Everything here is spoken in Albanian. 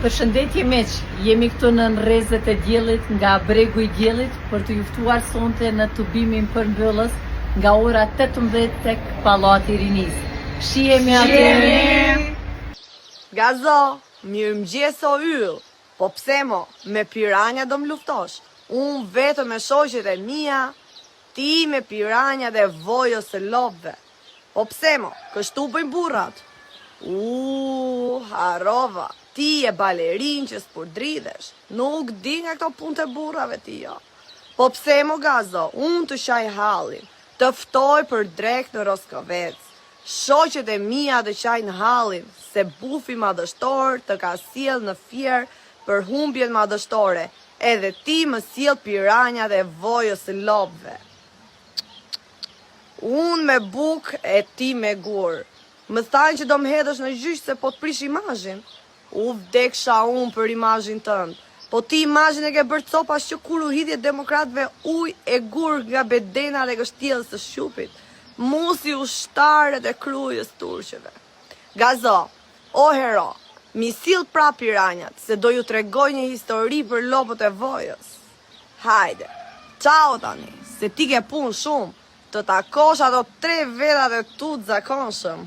Përshëndetje miq, jemi këtu në rrezet e diellit nga bregu i diellit për të juftuar sonte në tubimin për mbyllës nga ora 18 tek Pallati i Rinisë. Shihemi aty. Gazo, mirëmëngjes o yll. Po pse mo, me piranja do më luftosh? Unë vetëm me shoqet e mia, ti me piranja dhe vojës së lopëve. Po pse mo, kështu bëjnë burrat? Harova, ti e balerin që s'purdridhesh. Nuk di nga këto punë të burrave ti jo. Po pse mo Gazo, unë të shaj hallin, të ftoj për drek në Roskovec. Shoqet e mia të qajnë hallin, se bufi madhështor të ka sjell në fier për humbjen madhështore, edhe ti më sjell piranja dhe vojës së lopëve. Unë me buk e ti me gur. Më thanë që do më hedhësh në gjyq se po të prish imazhin. U vdeksha unë për imazhin tënd. Po ti imazhin e ke bërë copas që kur u hidhje demokratëve ujë e gur nga bedena dhe gështjellës së shqupit. Musi ushtarët e krujës turqeve. Gazo, o hero, mi sill prap piranjat, se do ju tregoj një histori për lopët e vojës. Hajde, ciao tani, se ti ke punë shumë, të takosh ato 3 vetat e tu të zakonshëm.